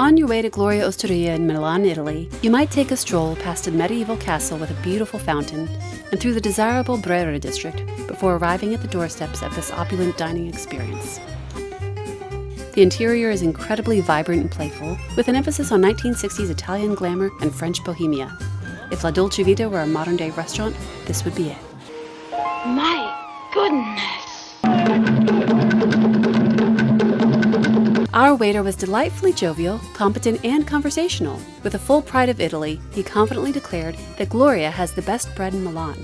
On your way to Gloria Osteria in Milan, Italy, you might take a stroll past a medieval castle with a beautiful fountain and through the desirable Brera district before arriving at the doorsteps of this opulent dining experience. The interior is incredibly vibrant and playful, with an emphasis on 1960s Italian glamour and French bohemia. If La Dulce Vita were a modern-day restaurant, this would be it. My goodness! Our waiter was delightfully jovial, competent, and conversational. With a full pride of Italy, he confidently declared that Gloria has the best bread in Milan.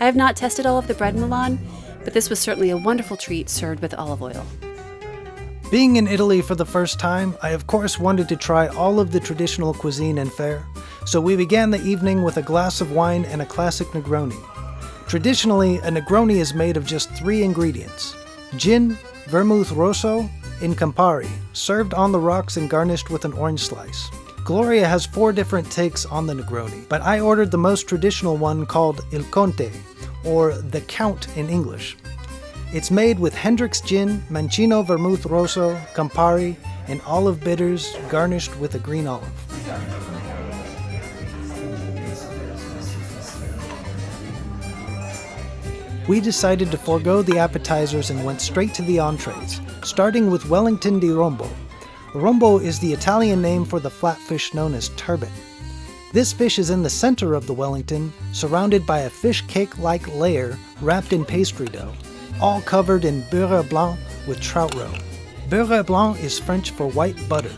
I have not tested all of the bread in Milan, but this was certainly a wonderful treat served with olive oil. Being in Italy for the first time, I of course wanted to try all of the traditional cuisine and fare, so we began the evening with a glass of wine and a classic Negroni. Traditionally, a Negroni is made of just 3 ingredients: gin, vermouth rosso, and Campari, served on the rocks and garnished with an orange slice. Gloria has 4 different takes on the Negroni, but I ordered the most traditional one called Il Conte, or the Count in English. It's made with Hendrick's gin, Mancino vermouth rosso, Campari, and olive bitters garnished with a green olive. We decided to forego the appetizers and went straight to the entrees, starting with Wellington di Rombo. Rombo is the Italian name for the flatfish known as turbot. This fish is in the center of the Wellington, surrounded by a fish cake-like layer wrapped in pastry dough, all covered in beurre blanc with trout roe. Beurre blanc is French for white butter.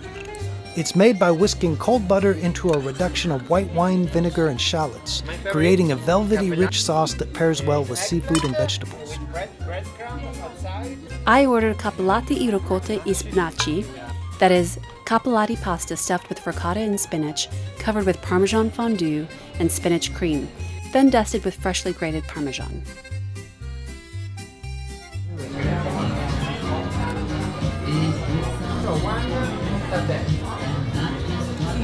It's made by whisking cold butter into a reduction of white wine, vinegar, and shallots, creating a velvety rich sauce that pairs well with seafood and vegetables. I ordered Cappalati e Ricotta e Spinachi, that is, Cappalati pasta stuffed with ricotta and spinach, covered with Parmesan fondue and spinach cream, then dusted with freshly grated Parmesan.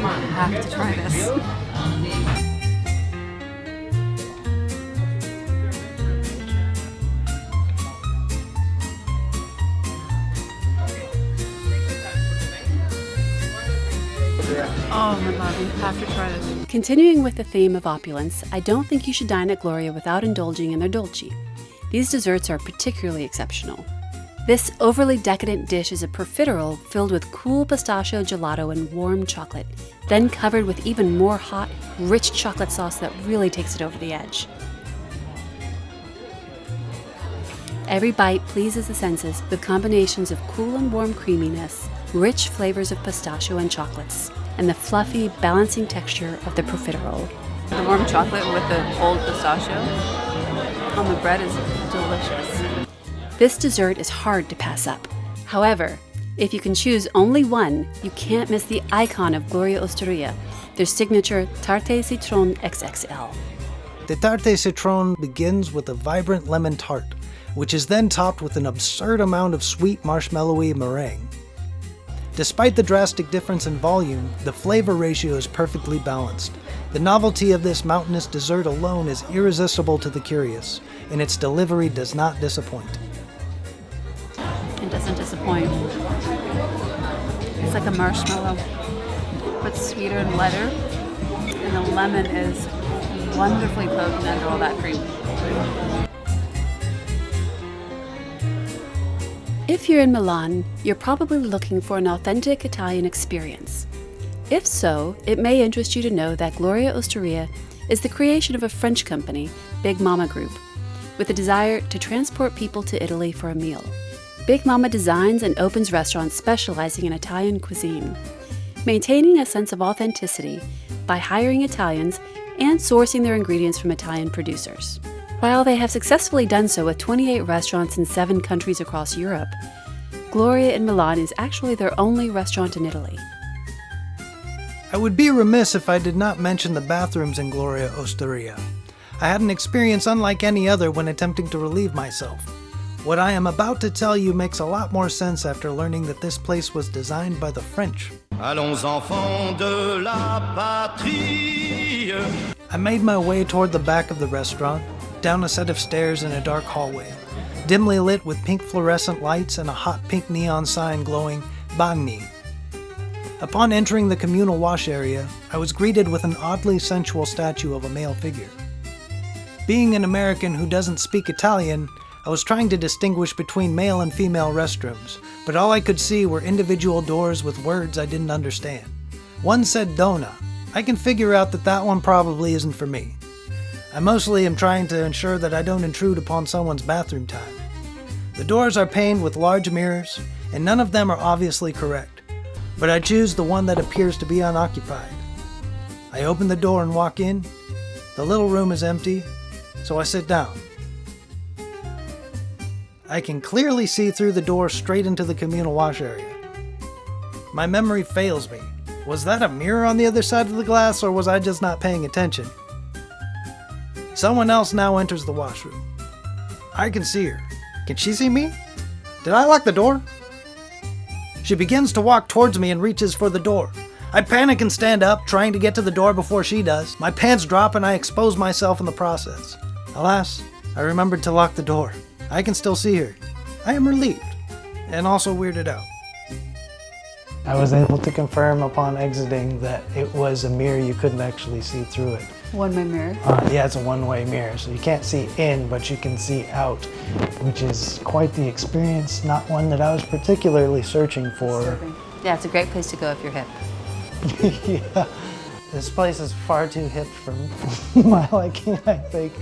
I have to try this. Oh my god, we have to try this. Continuing with the theme of opulence, I don't think you should dine at Gloria without indulging in their dolci. These desserts are particularly exceptional. This overly decadent dish is a profiterole filled with cool pistachio gelato and warm chocolate, then covered with even more hot, rich chocolate sauce that really takes it over the edge. Every bite pleases the senses with combinations of cool and warm creaminess, rich flavors of pistachio and chocolates, and the fluffy, balancing texture of the profiterole. The warm chocolate with the cold pistachio on the bread is delicious. This dessert is hard to pass up. However, if you can choose only one, you can't miss the icon of Gloria Osteria, their signature Tarte Citron XXL. The Tarte Citron begins with a vibrant lemon tart, which is then topped with an absurd amount of sweet marshmallowy meringue. Despite the drastic difference in volume, the flavor ratio is perfectly balanced. The novelty of this mountainous dessert alone is irresistible to the curious, and its delivery does not disappoint. It doesn't disappoint. It's like a marshmallow, but sweeter and lighter, and the lemon is wonderfully potent under all that cream. If you're in Milan, you're probably looking for an authentic Italian experience. If so, it may interest you to know that Gloria Osteria is the creation of a French company, Big Mama Group, with a desire to transport people to Italy for a meal. Big Mama designs and opens restaurants specializing in Italian cuisine, maintaining a sense of authenticity by hiring Italians and sourcing their ingredients from Italian producers. While they have successfully done so with 28 restaurants in 7 countries across Europe, Gloria in Milan is actually their only restaurant in Italy. I would be remiss if I did not mention the bathrooms in Gloria Osteria. I had an experience unlike any other when attempting to relieve myself. What I am about to tell you makes a lot more sense after learning that this place was designed by the French. Allons enfants de la patrie. I made my way toward the back of the restaurant, down a set of stairs in a dark hallway, dimly lit with pink fluorescent lights and a hot pink neon sign glowing Bagni. Upon entering the communal wash area, I was greeted with an oddly sensual statue of a male figure. Being an American who doesn't speak Italian, I was trying to distinguish between male and female restrooms, but all I could see were individual doors with words I didn't understand. One said donna. I can figure out that that one probably isn't for me. I mostly am trying to ensure that I don't intrude upon someone's bathroom time. The doors are paned with large mirrors, and none of them are obviously correct, but I choose the one that appears to be unoccupied. I open the door and walk in. The little room is empty, so I sit down. I can clearly see through the door straight into the communal wash area. My memory fails me. Was that a mirror on the other side of the glass, or was I just not paying attention? Someone else now enters the washroom. I can see her. Can she see me? Did I lock the door? She begins to walk towards me and reaches for the door. I panic and stand up, trying to get to the door before she does. My pants drop and I expose myself in the process. Alas, I remembered to lock the door. I can still see her. I am relieved, and also weirded out. I was able to confirm upon exiting that it was a mirror. You couldn't actually see through it. One-way mirror? Yeah, it's a one-way mirror, so you can't see in, but you can see out, which is quite the experience, not one that I was particularly searching for. Yeah, it's a great place to go if you're hip. Yeah, this place is far too hip for my liking, I think.